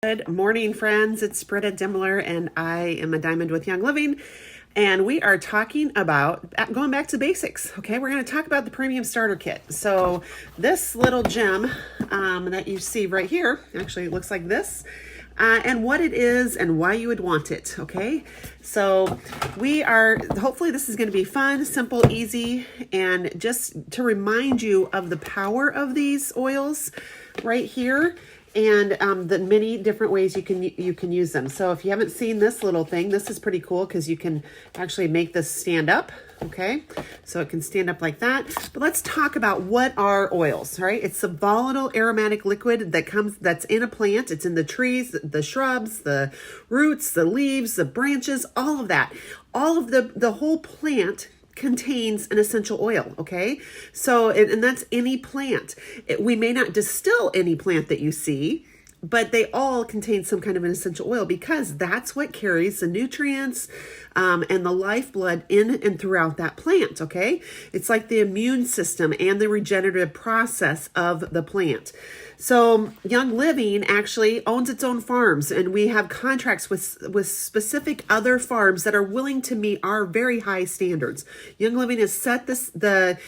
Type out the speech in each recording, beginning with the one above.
Good morning, friends. It's Britta Dimmler, and I am a Diamond with Young Living. And we are talking about going back to basics. Okay, we're going to talk about the premium starter kit. So this little gem that you see right here actually looks like this. And what it is and why you would want it. Okay, so hopefully this is going to be fun, simple, easy, and just to remind you of the power of these oils right here. And the many different ways you can use them. So if you haven't seen this little thing, this is pretty cool because you can actually make this stand up. Okay, so it can stand up like that. But let's talk about what are oils, right? It's a volatile aromatic liquid that's in a plant. It's in the trees, the shrubs, the roots, the leaves, the branches, all of that. All of the whole plant contains an essential oil, okay? So, and that's any plant. We may not distill any plant that you see, but they all contain some kind of an essential oil because that's what carries the nutrients and the lifeblood in and throughout that plant, okay? It's like the immune system and the regenerative process of the plant. So Young Living actually owns its own farms, and we have contracts with specific other farms that are willing to meet our very high standards. Young Living has set the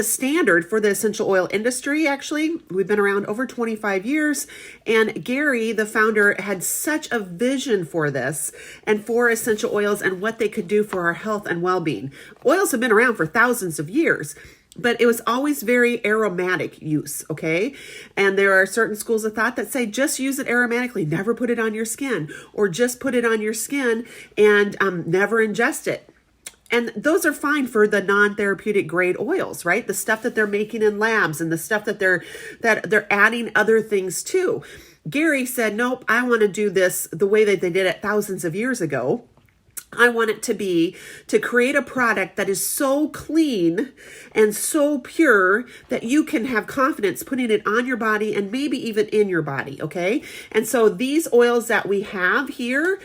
standard for the essential oil industry. Actually, we've been around over 25 years, and Gary, the founder, had such a vision for this and for essential oils and what they could do for our health and well-being. Oils have been around for thousands of years, but it was always very aromatic use, okay? And there are certain schools of thought that say just use it aromatically, never put it on your skin, or just put it on your skin and never ingest it. And those are fine for the non-therapeutic grade oils, right? The stuff that they're making in labs and the stuff that they're adding other things to. Gary said, nope, I want to do this the way that they did it thousands of years ago. I want it to be to create a product that is so clean and so pure that you can have confidence putting it on your body and maybe even in your body, okay? And so these oils that we have here,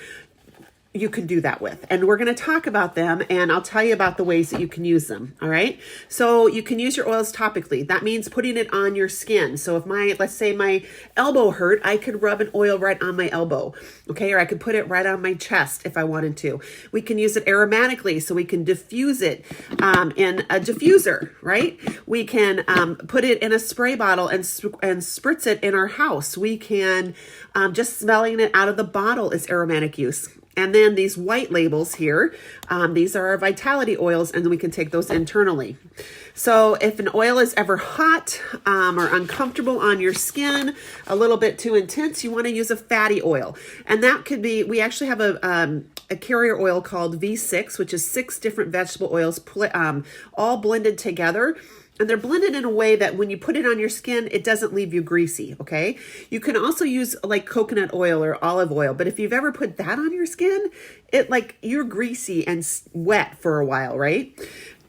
you can do that with. And we're going to talk about them, and I'll tell you about the ways that you can use them. All right. So you can use your oils topically. That means putting it on your skin. So if let's say my elbow hurt, I could rub an oil right on my elbow. Okay. Or I could put it right on my chest if I wanted to. We can use it aromatically, so we can diffuse it in a diffuser, right? We can put it in a spray bottle and spritz it in our house. We can just smelling it out of the bottle is aromatic use. And then these white labels here, these are our vitality oils, and then we can take those internally. So if an oil is ever hot or uncomfortable on your skin, a little bit too intense, you want to use a fatty oil. And that could be, we actually have a carrier oil called V6, which is 6 different vegetable oils all blended together. And they're blended in a way that when you put it on your skin, it doesn't leave you greasy, okay? You can also use like coconut oil or olive oil, but if you've ever put that on your skin, you're greasy and wet for a while, right?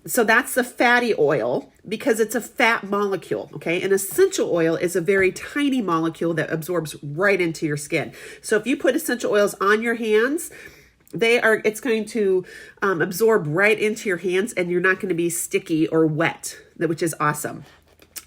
So that's the fatty oil because it's a fat molecule, okay? An essential oil is a very tiny molecule that absorbs right into your skin. So if you put essential oils on your hands, it's going to absorb right into your hands, and you're not going to be sticky or wet, which is awesome.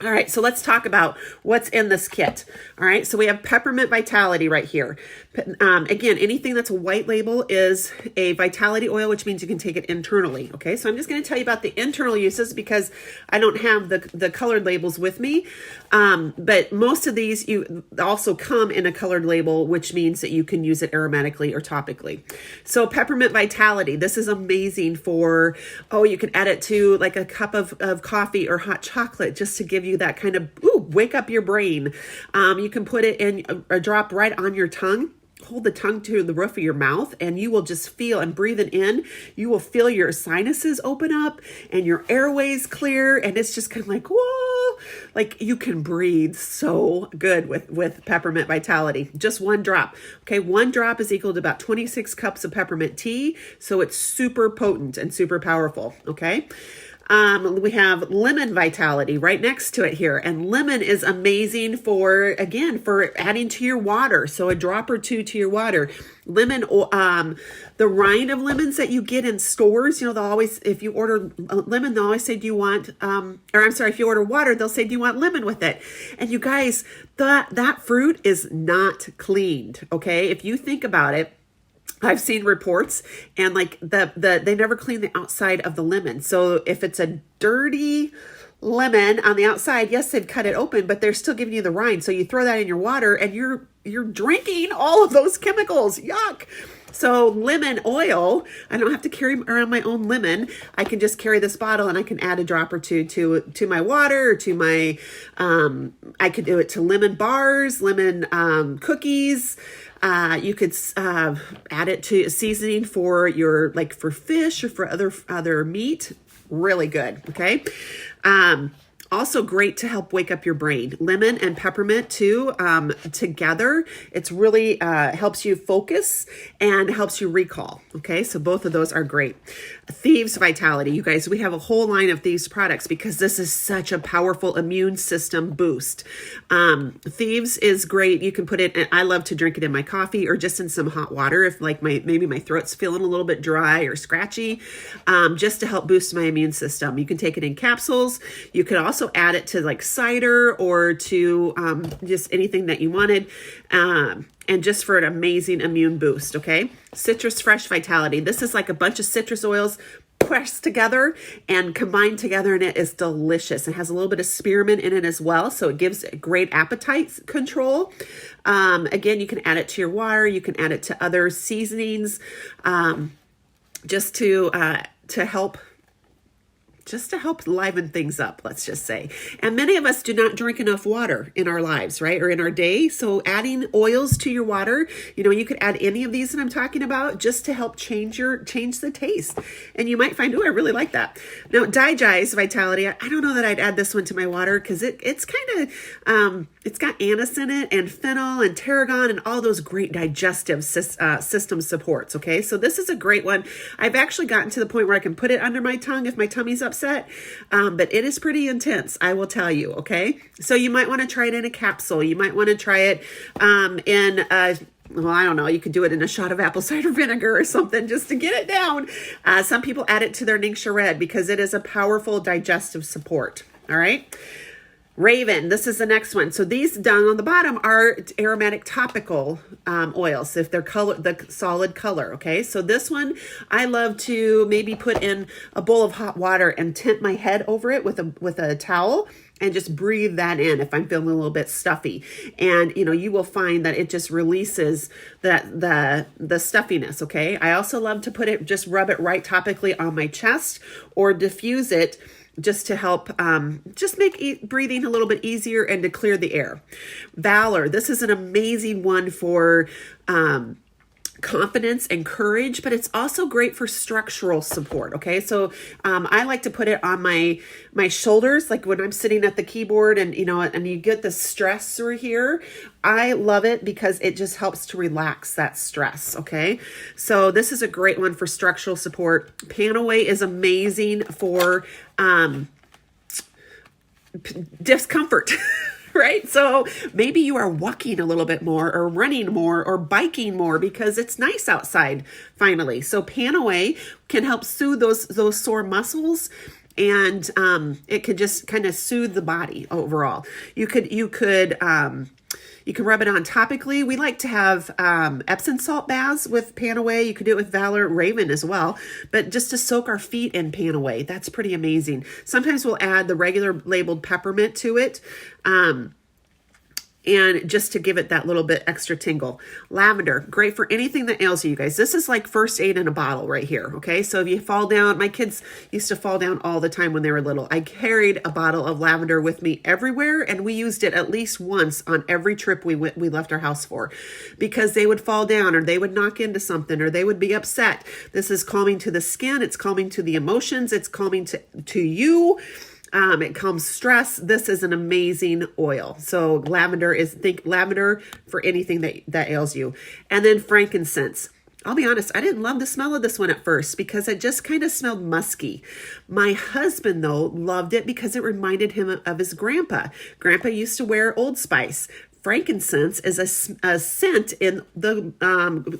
All right, so let's talk about what's in this kit. All right, so we have Peppermint Vitality right here. Again, anything that's a white label is a vitality oil, which means you can take it internally. Okay, so I'm just going to tell you about the internal uses because I don't have the colored labels with me. But most of these you also come in a colored label, which means that you can use it aromatically or topically. So Peppermint Vitality, this is amazing for, you can add it to like a cup of coffee or hot chocolate just to give you that kind of, wake up your brain. You can put it in a drop right on your tongue. Hold the tongue to the roof of your mouth, and you will just feel, and breathing in, you will feel your sinuses open up and your airways clear. And it's just kind of like, whoa, like you can breathe so good with Peppermint Vitality. Just one drop. Okay. One drop is equal to about 26 cups of peppermint tea. So it's super potent and super powerful. Okay. We have lemon vitality right next to it here. And lemon is amazing for, again, for adding to your water. So a drop or two to your water. Lemon, the rind of lemons that you get in stores, they'll always, if you order lemon, they'll always say, do you want, if you order water, they'll say, do you want lemon with it? And you guys, that fruit is not cleaned, okay? If you think about it, I've seen reports and like they never clean the outside of the lemon. So if it's a dirty lemon on the outside, yes, they've cut it open, but they're still giving you the rind. So you throw that in your water and you're drinking all of those chemicals. Yuck. So lemon oil, I don't have to carry around my own lemon. I can just carry this bottle and I can add a drop or two to my water or to my, I could do it to lemon bars, lemon cookies. You could add it to a seasoning for your, like for fish or for other meat. Really good. Okay. Also great to help wake up your brain. Lemon and peppermint too, together. It's really helps you focus and helps you recall. Okay, so both of those are great. Thieves Vitality. You guys, we have a whole line of Thieves products because this is such a powerful immune system boost. Thieves is great. You can put it, and I love to drink it in my coffee or just in some hot water if like maybe my throat's feeling a little bit dry or scratchy, just to help boost my immune system. You can take it in capsules. You could also add it to like cider or to just anything that you wanted. And just for an amazing immune boost, okay? Citrus Fresh Vitality. This is like a bunch of citrus oils pressed together and combined together, and it is delicious. It has a little bit of spearmint in it as well, so it gives great appetite control. Again, you can add it to your water. You can add it to other seasonings, just to help liven things up, let's just say. And many of us do not drink enough water in our lives, right? Or in our day. So adding oils to your water, you could add any of these that I'm talking about just to help change the taste. And you might find, oh, I really like that. Now, Digest Vitality, I don't know that I'd add this one to my water because it's kind of, it's got anise in it and fennel and tarragon and all those great digestive system supports, okay? So this is a great one. I've actually gotten to the point where I can put it under my tongue if my tummy's upset, but it is pretty intense, I will tell you, okay? So you might want to try it in a capsule. You might want to try it well, I don't know. You could do it in a shot of apple cider vinegar or something just to get it down. Some people add it to their Ningxia Red because it is a powerful digestive support, all right? Raven, this is the next one. So these down on the bottom are aromatic topical oils, if they're the solid color, okay? So this one, I love to maybe put in a bowl of hot water and tint my head over it with a towel and just breathe that in if I'm feeling a little bit stuffy. And, you will find that it just releases the stuffiness, okay? I also love to just rub it right topically on my chest or diffuse it just to help just make breathing a little bit easier and to clear the air. Valor, this is an amazing one for confidence and courage, but it's also great for structural support, okay? So I like to put it on my shoulders, like when I'm sitting at the keyboard and, and you get the stress through here. I love it because it just helps to relax that stress, okay? So this is a great one for structural support. Panaway is amazing for discomfort. Right? So maybe you are walking a little bit more or running more or biking more because it's nice outside finally. So Panaway can help soothe those sore muscles, and it could just kind of soothe the body overall. You could rub it on topically. We like to have Epsom salt baths with Panaway. You could do it with Valor Raven as well, but just to soak our feet in Panaway, that's pretty amazing. Sometimes we'll add the regular labeled peppermint to it, and just to give it that little bit extra tingle. Lavender, great for anything that ails you guys. This is like first aid in a bottle right here, okay? So if you fall down, my kids used to fall down all the time when they were little. I carried a bottle of lavender with me everywhere, and we used it at least once on every trip we left our house for, because they would fall down or they would knock into something or they would be upset. This is calming to the skin. It's calming to the emotions. It's calming to you. It calms stress. This is an amazing oil. So think lavender for anything that ails you. And then frankincense. I'll be honest, I didn't love the smell of this one at first because it just kind of smelled musky. My husband, though, loved it because it reminded him of his grandpa. Grandpa used to wear Old Spice. Frankincense is a scent in the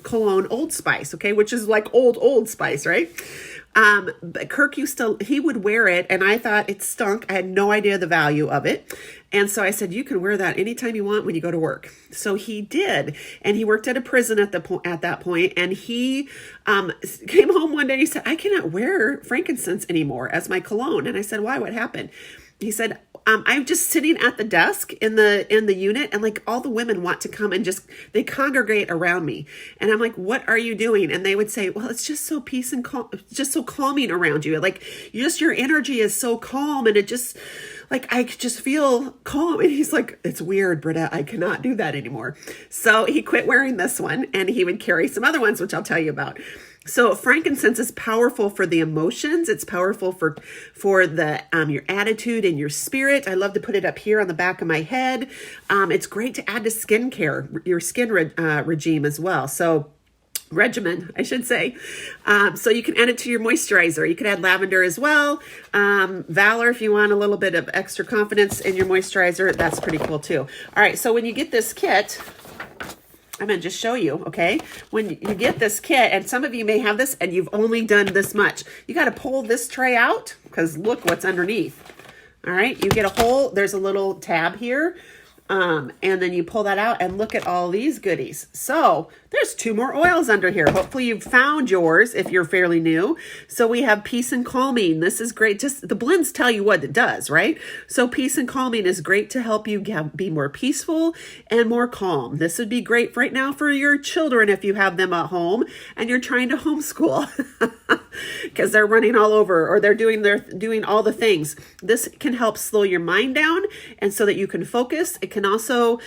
cologne Old Spice, okay, which is like Old Spice, right? But Kirk he would wear it, and I thought it stunk. I had no idea the value of it. And so I said, you can wear that anytime you want when you go to work. So he did. And he worked at a prison at that point. And he came home one day and he said, I cannot wear frankincense anymore as my cologne. And I said, why? What happened? He said, I'm just sitting at the desk in the unit, and like all the women want to come and they congregate around me. And I'm like, what are you doing? And they would say, well, it's just so peace and calm, just so calming around you. Like your energy is so calm, and it just like, I just feel calm. And he's like, it's weird, Britta, I cannot do that anymore. So he quit wearing this one, and he would carry some other ones, which I'll tell you about. So frankincense is powerful for the emotions. It's powerful for the your attitude and your spirit. I love to put it up here on the back of my head. It's great to add to skincare, your skin regime as well. So regimen, I should say. So you can add it to your moisturizer. You can add lavender as well. Valor, if you want a little bit of extra confidence in your moisturizer, that's pretty cool too. All right, so when you get this kit, I'm going to just show you, okay? When you get this kit, and some of you may have this and you've only done this much, you got to pull this tray out because look what's underneath. All right, you get a hole, there's a little tab here, and then you pull that out and look at all these goodies. So there's 2 more oils under here. Hopefully you've found yours if you're fairly new. So we have Peace and Calming. This is great. Just the blends tell you what it does, right? So Peace and Calming is great to help you be more peaceful and more calm. This would be great right now for your children if you have them at home and you're trying to homeschool because they're running all over, or they're doing all the things. This can help slow your mind down, and so that you can focus. It can also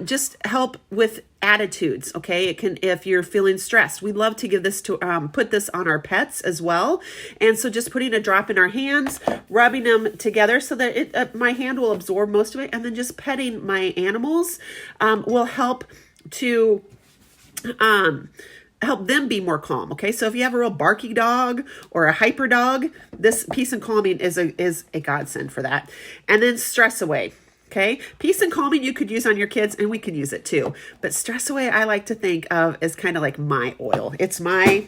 just help with attitudes. Okay. It can, if you're feeling stressed, we love to give this to, put this on our pets as well. And so just putting a drop in our hands, rubbing them together so that my hand will absorb most of it. And then just petting my animals, will help to, help them be more calm. Okay. So if you have a real barky dog or a hyper dog, this Peace and Calming is a godsend for that. And then Stress Away. Okay. Peace and Calming you could use on your kids, and we can use it too. But Stress Away, I like to think of as kind of like my oil. It's my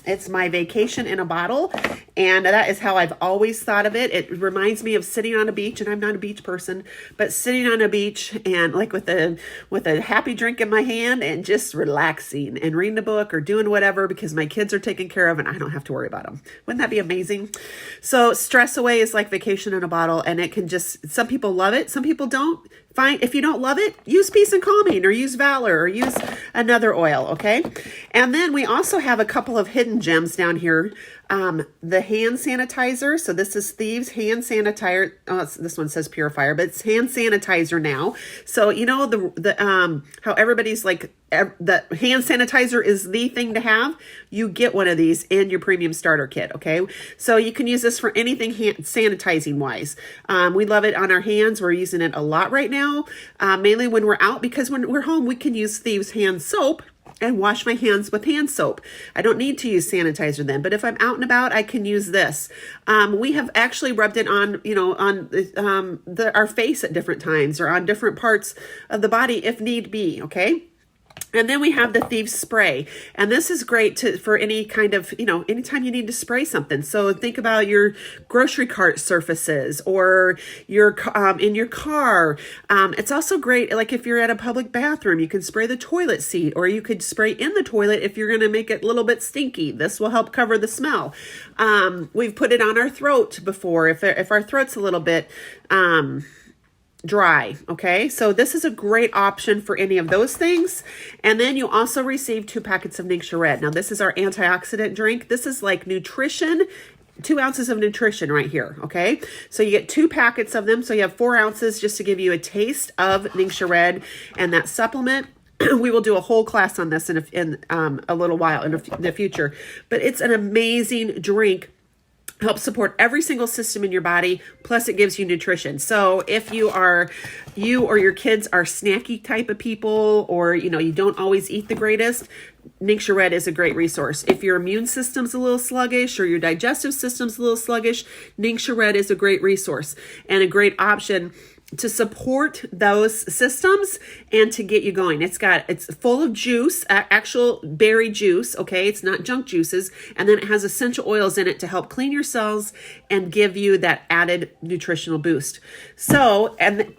vacation in a bottle, and that is how I've always thought of it. It reminds me of sitting on a beach, and I'm not a beach person, but sitting on a beach and like with a happy drink in my hand and just relaxing and reading a book or doing whatever because my kids are taken care of and I don't have to worry about them. Wouldn't that be amazing? So Stress Away is like vacation in a bottle, and it can just, some people love it, some people don't. Fine. If you don't love it, use Peace and Calming, or use Valor, or use another oil. Okay. And then we also have a couple of hidden gems down here. The hand sanitizer. So this is Thieves hand sanitizer. Oh, this one says purifier, but it's hand sanitizer now. So you know how everybody's like the hand sanitizer is the thing to have. You get one of these in your premium starter kit. Okay, so you can use this for anything hand sanitizing wise. We love it on our hands. We're using it a lot right now, mainly when we're out, because when we're home we can use Thieves hand soap and wash my hands with hand soap. I don't need to use sanitizer then, but if I'm out and about, I can use this. We have actually rubbed it on, on our face at different times, or on different parts of the body if need be, okay? And then we have the Thieves spray, and this is great for any kind of, anytime you need to spray something. So think about your grocery cart surfaces, or your in your car. It's also great, like if you're at a public bathroom, you can spray the toilet seat, or you could spray in the toilet if you're going to make it a little bit stinky. This will help cover the smell. We've put it on our throat before if our throat's a little bit dry. Okay, so this is a great option for any of those things. And then you also receive 2 packets of Ningxia Red. Now this is our antioxidant drink. This is like nutrition, 2 ounces of nutrition right here. Okay, so you get 2 packets of them, so you have 4 ounces just to give you a taste of Ningxia Red and that supplement. We will do a whole class on this in a little while in the future, but it's an amazing drink. helps support every single system in your body, plus it gives you nutrition. So if you or your kids are snacky type of people, or you don't always eat the greatest, Ningxia Red is a great resource. If your immune system's a little sluggish or your digestive system's a little sluggish, Ningxia Red is a great resource and a great option to support those systems and to get you going. It's full of juice, actual berry juice, okay? It's not junk juices. And then it has essential oils in it to help clean your cells and give you that added nutritional boost. So, and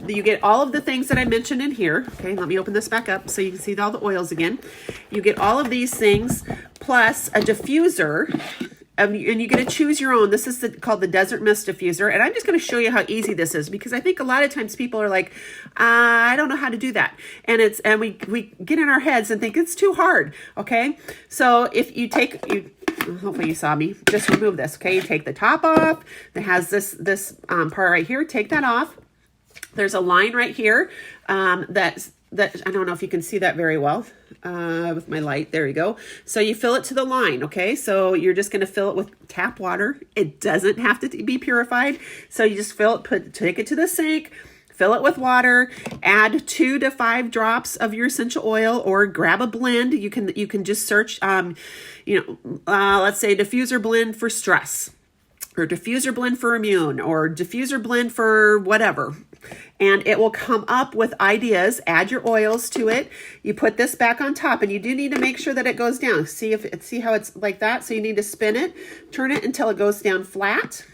you get all of the things that I mentioned in here. Okay, let me open this back up so you can see all the oils again. You get all of these things plus a diffuser. And you get to choose your own. This is called the Desert Mist Diffuser. And I'm just going to show you how easy this is, because I think a lot of times people are like, I don't know how to do that. And we get in our heads and think it's too hard. Okay. So if you hopefully you saw me, just remove this. Okay. You take the top off. It has this part right here. Take that off. There's a line right here that I don't know if you can see that very well with my light. There you go. So you fill it to the line, okay? So you're just going to fill it with tap water. It doesn't have to be purified. So you just fill it, take it to the sink, fill it with water, add 2 to 5 drops of your essential oil, or grab a blend. You can just search, let's say diffuser blend for stress, or diffuser blend for immune, or diffuser blend for whatever. And it will come up with ideas. Add your oils to it. You put this back on top, and you do need to make sure that it goes down. See how it's like that? So you need to spin it, turn it until it goes down flat.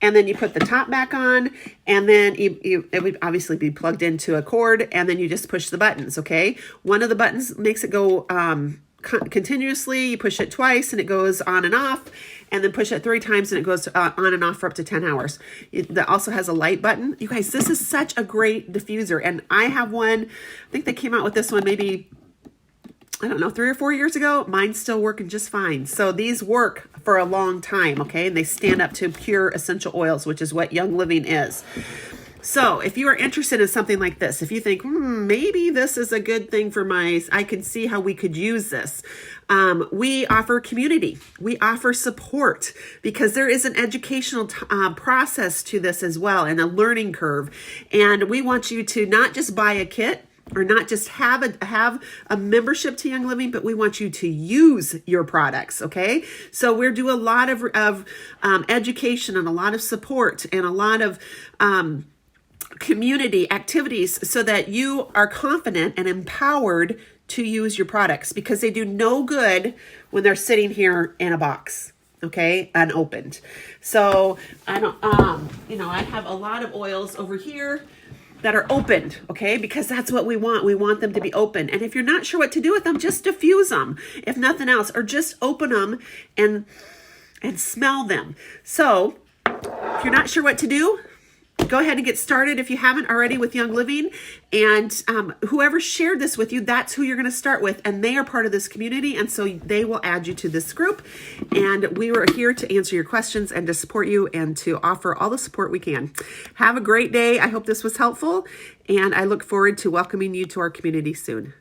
And then you put the top back on, and then it would obviously be plugged into a cord, and then you just push the buttons, okay? One of the buttons makes it go continuously. You push it twice and it goes on and off, and then push it 3 times and it goes on and off for up to 10 hours. That also has a light button. You guys, this is such a great diffuser, and I have one. I think they came out with this one maybe, I don't know, 3 or 4 years ago. Mine's still working just fine. So these work for a long time, okay? And they stand up to pure essential oils, which is what Young Living is. So if you are interested in something like this, if you think, maybe this is a good thing for I can see how we could use this. We offer community. We offer support, because there is an educational process to this as well, and a learning curve. And we want you to not just buy a kit, or not just have a membership to Young Living, but we want you to use your products, okay? So we do a lot of education, and a lot of support, and a lot of community activities, so that you are confident and empowered to use your products, because they do no good when they're sitting here in a box, okay, unopened. So I have a lot of oils over here that are opened, okay, because that's what we want. We want them to be open. And if you're not sure what to do with them, just diffuse them, if nothing else, or just open them and smell them. So if you're not sure what to do, go ahead and get started if you haven't already with Young Living. And whoever shared this with you, that's who you're going to start with. And they are part of this community. And so they will add you to this group. And we are here to answer your questions and to support you and to offer all the support we can. Have a great day. I hope this was helpful. And I look forward to welcoming you to our community soon.